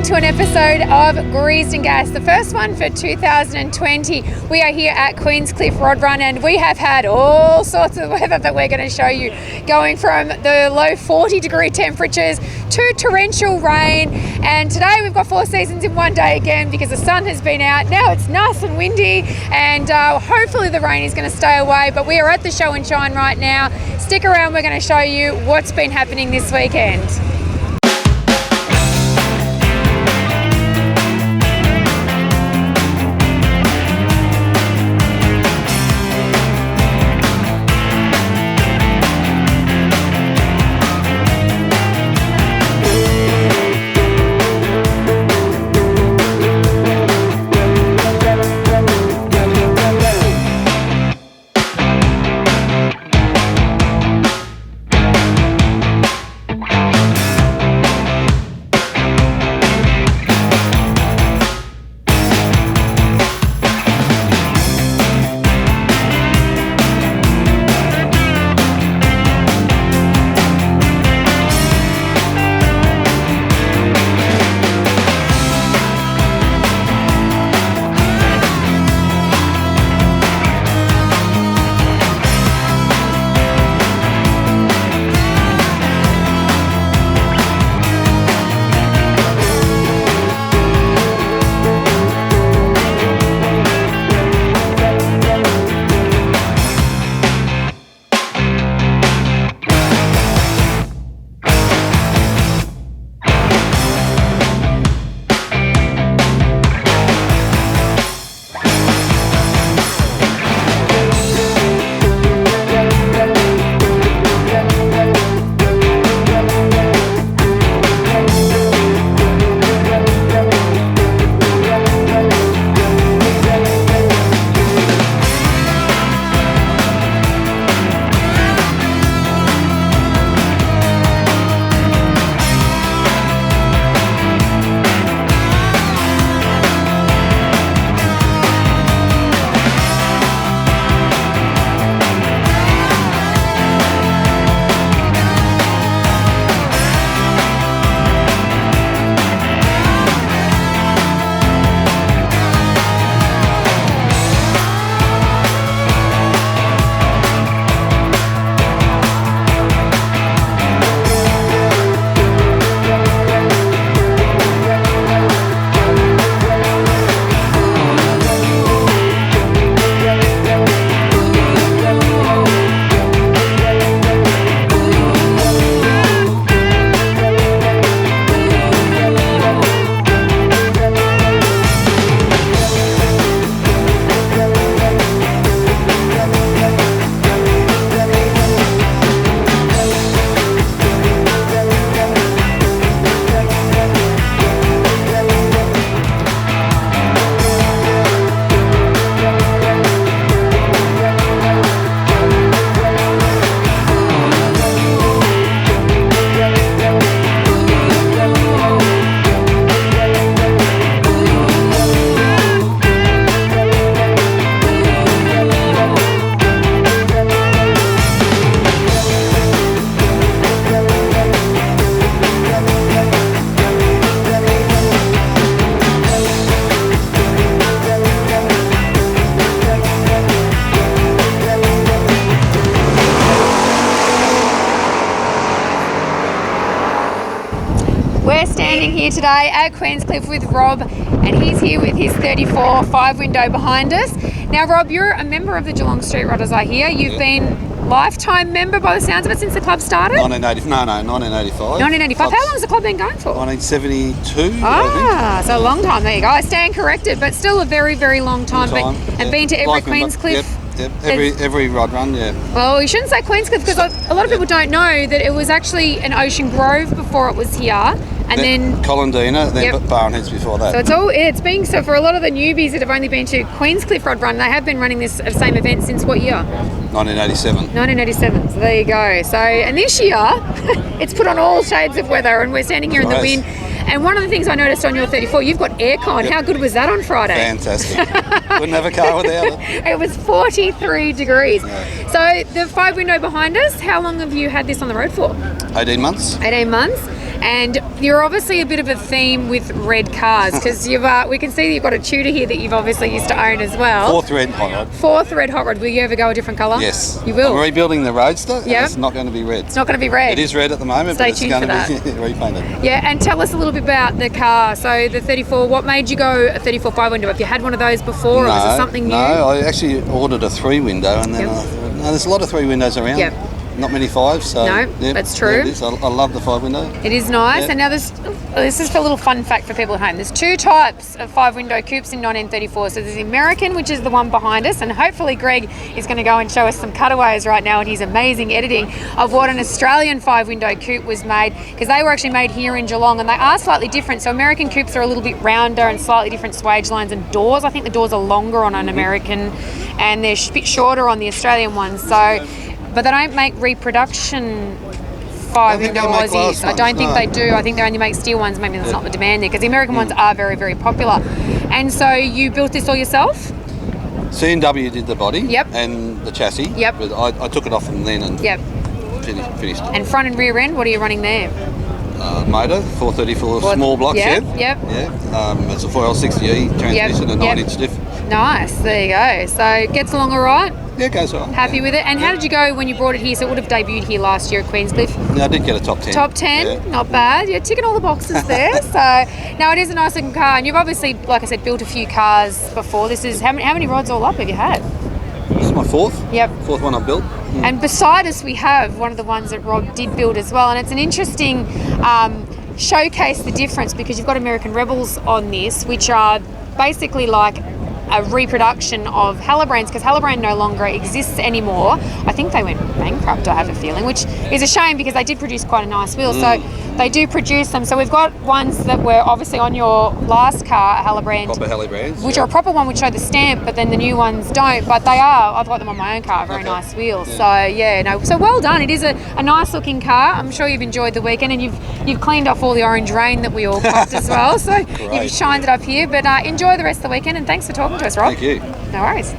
to an episode of Greased and Gas, the first one for 2020. We are here at Queenscliff Rod Run and we have had all sorts of weather that we're going to show you, going from the low 40 degree temperatures to torrential rain, and today we've got four seasons in one day again because the sun has been out. Now it's nice and windy and hopefully the rain is going to stay away, but we are at the show and shine right now. Stick around, we're going to show you what's been happening this weekend. We're standing here today at Queenscliff with Rob, and he's here with his 34 5-window behind us. Now, Rob, you're a member of the Geelong Street Rodders, I hear. You've been lifetime member by the sounds of it since the club started? 1985. 1985. How long has the club been going for? 1972, I think. So a long time. There you go. I stand corrected, but still a very, very long time. And been to every Queenscliff. Yep, every rod run, yeah. Well, you shouldn't say Queenscliff because a lot of people don't know that it was actually an Ocean Grove before it was here, and then Colindina, then Barnheads before that. So it's been so for a lot of the newbies that have only been to Queenscliff Rod Run, they have been running this same event since what year? 1987. 1987. So there you go. So and this year, it's put on all shades of weather, and we're standing here in the wind. And one of the things I noticed on your 34, you've got aircon. Yep. How good was that on Friday? Fantastic. Wouldn't have a car without it. It was 43 degrees. Yeah. So the 5-window behind us, how long have you had this on the road for? 18 months. 18 months. And you're obviously a bit of a theme with red cars because we can see that you've got a Tudor here that you've obviously used to own as well. Fourth red hot rod. Fourth red hot rod. Will you ever go a different colour? Yes. You will? I'm rebuilding the Roadster and Yep. it's not going to be red. It's not going to be red. It is red at the moment, Stay but it's tuned going for to be repainted. Yeah, and tell us a little bit about the car. So the 34, what made you go a 34 5-window? Have you had one of those before, or was it something new? No, I actually ordered a 3-window and then Yep. I thought, no, there's a lot of 3 windows around. Yep. Not many 5s, so No, yep, that's true. there it is. I love the 5-window. It is nice. Yep. And now this is a little fun fact for people at home. There's 2 types of 5-window coupes in 1934. So there's the American, which is the one behind us, and hopefully Greg is going to go and show us some cutaways right now and his amazing editing of what an Australian 5-window coupe was made, because they were actually made here in Geelong and they are slightly different. So American coupes are a little bit rounder and slightly different swage lines and doors. I think the doors are longer on an American and they're a bit shorter on the Australian ones. So, but they don't make reproduction 5-window Aussies. I don't think they do. I think they only make steel ones. Maybe that's not the demand there, because the American ones are very, very popular. And so you built this all yourself? C&W did the body Yep. and the chassis. Yep. But I took it off from then and Yep. finished it. And front and rear end, what are you running there? Motor, 434 small block Yep, Chev. yep. Yeah. It's a 4L60E transmission, a 9-inch diff. Nice, there you go. So gets along all right? Yeah, it goes all right. Happy with it? And how did you go when you brought it here? So it would have debuted here last year at Queenscliff. Yeah, I did get a top 10. Top 10, Yeah. not bad. You're ticking all the boxes there. So now it is a nice looking car, and you've obviously, like I said, built a few cars before. This is how many rods all up have you had? This is my 4th. Yep. 4th one I've built. And beside us, we have one of the ones that Rob did build as well, and it's an interesting showcase the difference, because you've got American Rebels on this, which are basically like a reproduction of Halibrands, because Halibrand no longer exists anymore. I think they went bankrupt, I have a feeling, which is a shame because they did produce quite a nice wheel. So they do produce them. So we've got ones that were obviously on your last car, Halibrand, Proper Halibrands. which are a proper one, which show the stamp, but then the new ones don't. But they are. I've got them on my own car. Very nice wheels. So so well done. It is a nice looking car. I'm sure you've enjoyed the weekend, and you've cleaned off all the orange rain that we all copped as well. So you've shined it up here. But enjoy the rest of the weekend, and thanks for talking to us, Rob. Thank you. No worries.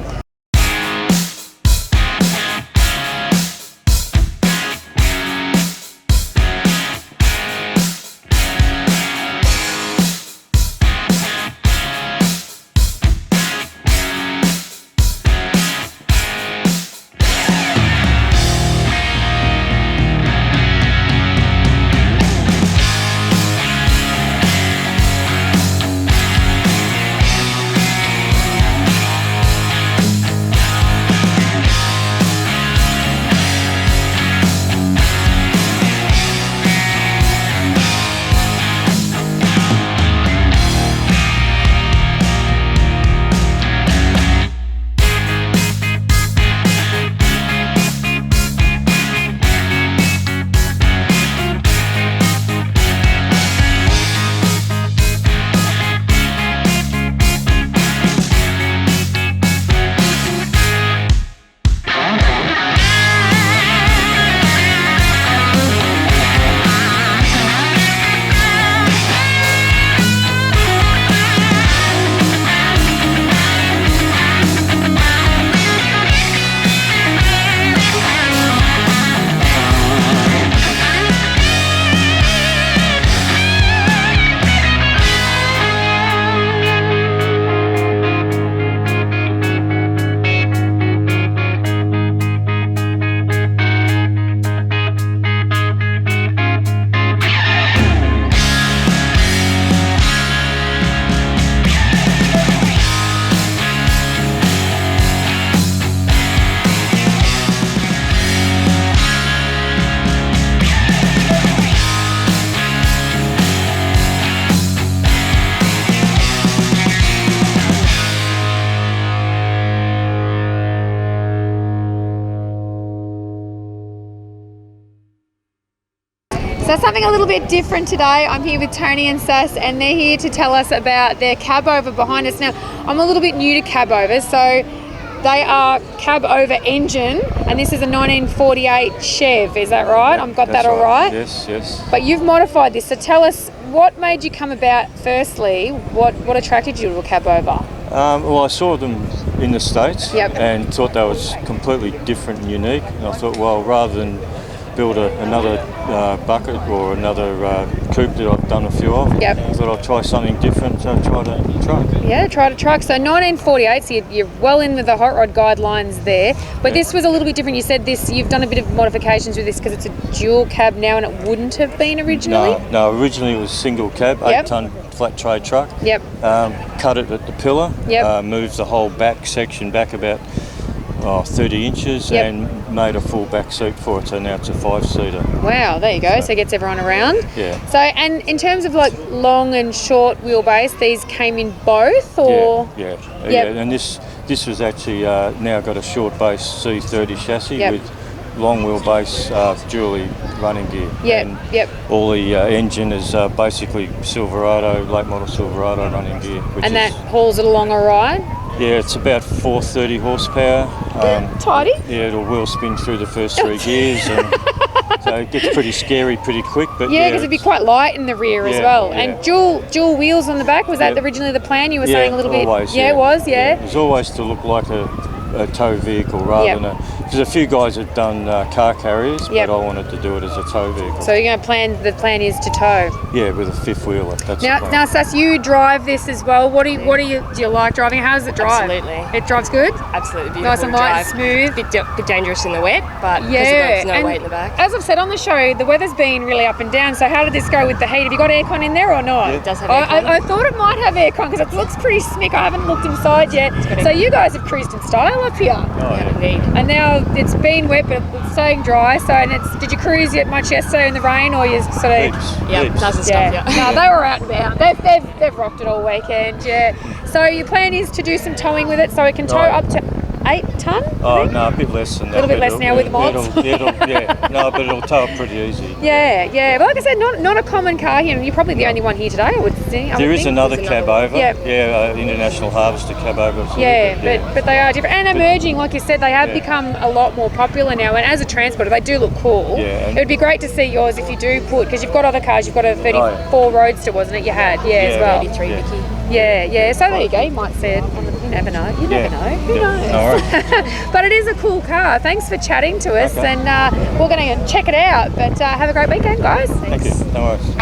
So something a little bit different today. I'm here with Tony and Sass, and they're here to tell us about their cab over behind us. Now, I'm a little bit new to cab overs, so they are cab over engine, and this is a 1948 Chev, is that right? I've got that all right? Yes. But you've modified this, so tell us what made you come about firstly, what attracted you to a cab over? Well, I saw them in the States Yep. and thought they was completely different and unique, and I thought, well, rather than build another bucket or another coupe that I've done a few of. Yep. I thought I'd try something different, so I tried a truck. Yeah, tried a truck. So 1948, so you're well in with the hot rod guidelines there. But this was a little bit different. You said you've done a bit of modifications with this because it's a dual cab now and it wouldn't have been originally? No, originally it was single cab, 8-tonne flat tray truck. Yep. Cut it at the pillar, moved the whole back section back about 30 inches and made a full back seat for it, so now it's a 5-seater. Wow, there you go. So it gets everyone around. Yeah. So, and in terms of like long and short wheelbase, these came in both, or? Yeah. And this was actually now got a short base C30 chassis with long wheelbase dually running gear. All the engine is basically Silverado, late model Silverado running gear. And that hauls it along a ride? Yeah, it's about 430 horsepower. Tidy. Yeah, it'll wheel spin through the first 3 gears, and so it gets pretty scary pretty quick. But because it'd be quite light in the rear as well. And dual wheels on the back, was that originally the plan? You were saying a little always, bit. Yeah, it was. It was always to look like a tow vehicle rather than because a few guys have done car carriers, but I wanted to do it as a tow vehicle. So you're going to the plan is to tow? Yeah, with a fifth wheeler. That's now, Sass, you drive this as well. Do you like driving? How does it drive? Absolutely. It drives good? Absolutely beautiful. Nice and light, smooth. Bit dangerous in the wet, but there's no weight in the back. As I've said on the show, the weather's been really up and down, so how did this go with the heat? Have you got aircon in there or not? Yeah. It does have aircon. I thought it might have aircon because it looks pretty smick. I haven't looked inside yet. So you guys have cruised in style up here. Indeed. And now it's been wet, but it's staying dry. So, did you cruise yet much yesterday in the rain, or you sort of? Doesn't stop you. No, they were out and about. They've rocked it all weekend. Yeah. So your plan is to do some towing with it, so it can tow up to 8 tonne? Oh no, a bit less than that. A little bit less now with the mods. But it'll tow up pretty easy. Yeah. But like I said, not a common car here, and you're probably the only one here today. I would think. There is another cab over. International Harvester cab over. But they are different and emerging. Like you said, they have become a lot more popular now. And as a transporter, they do look cool. Yeah. It would be great to see yours if you do because you've got other cars. You've got a 34 Roadster, wasn't it? You had, as well. 33 Mickey. Yeah. So there you go. You might see it. You never know. Who knows? All right. But it is a cool car. Thanks for chatting to us, and we're going to check it out. But have a great weekend, guys. Thank you. No worries.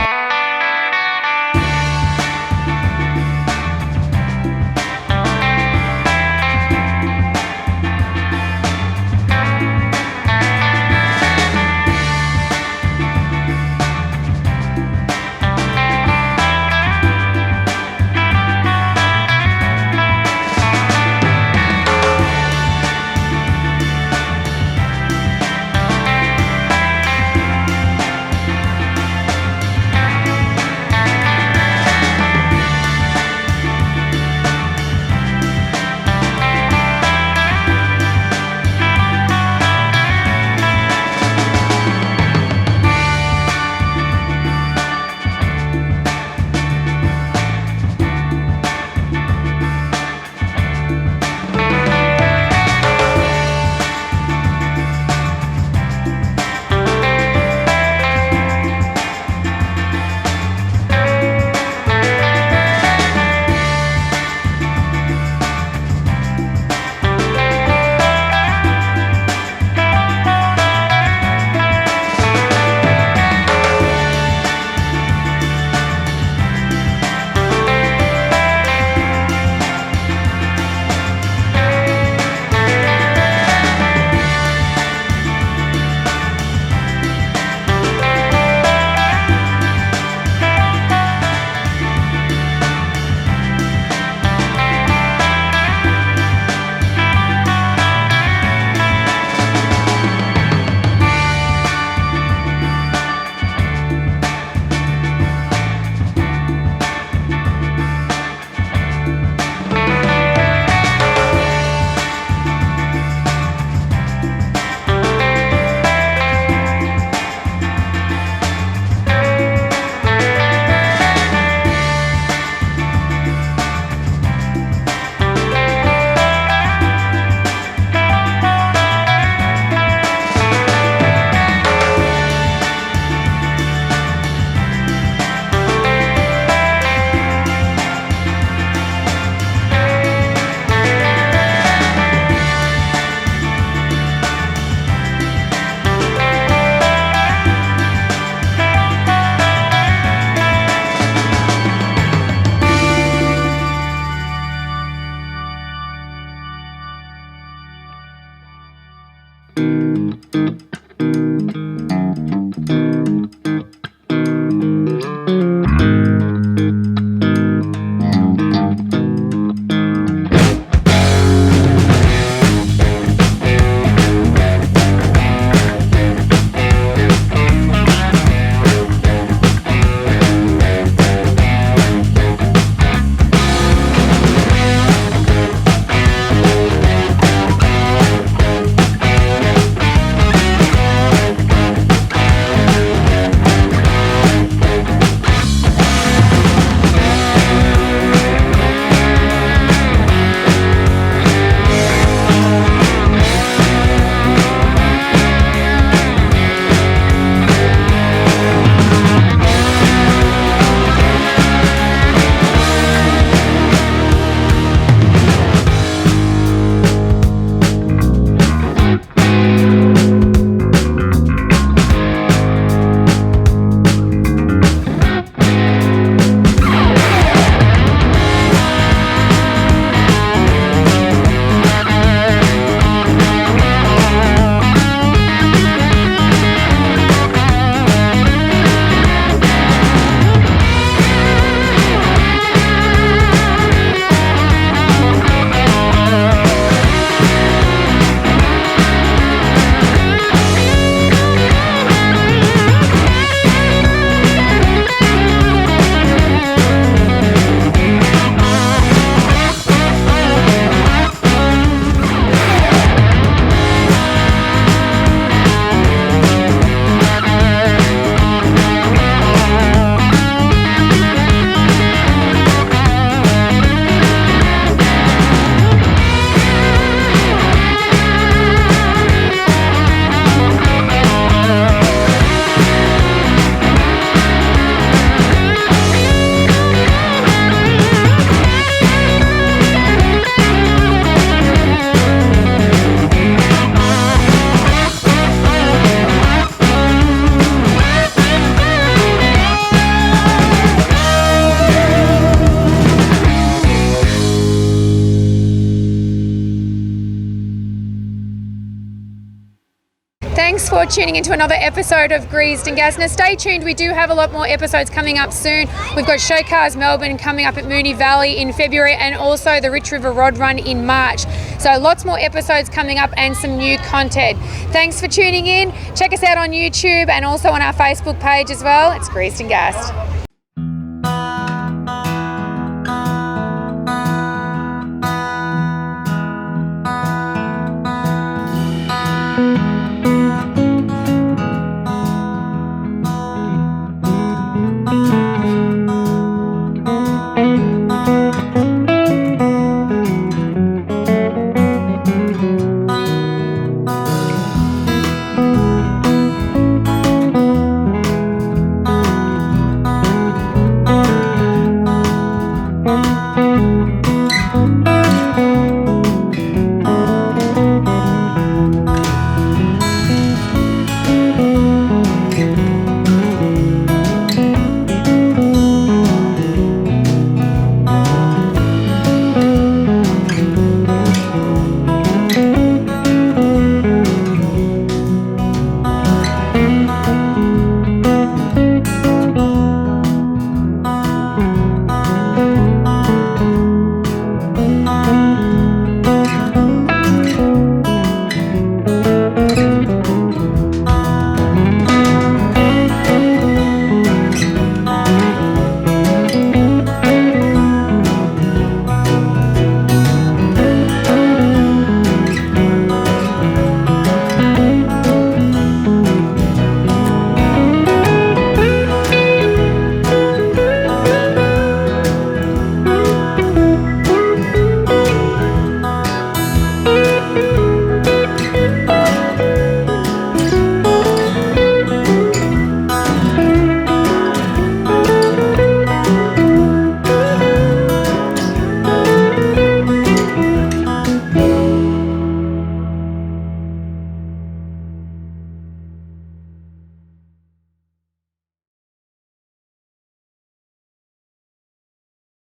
Thanks for tuning into another episode of Greased and Gas. Now stay tuned, we do have a lot more episodes coming up soon. We've got Show Cars Melbourne coming up at Moonee Valley in February, and also the Rich River Rod Run in March. So lots more episodes coming up and some new content. Thanks for tuning in. Check us out on YouTube and also on our Facebook page as well. It's Greased and Gassed.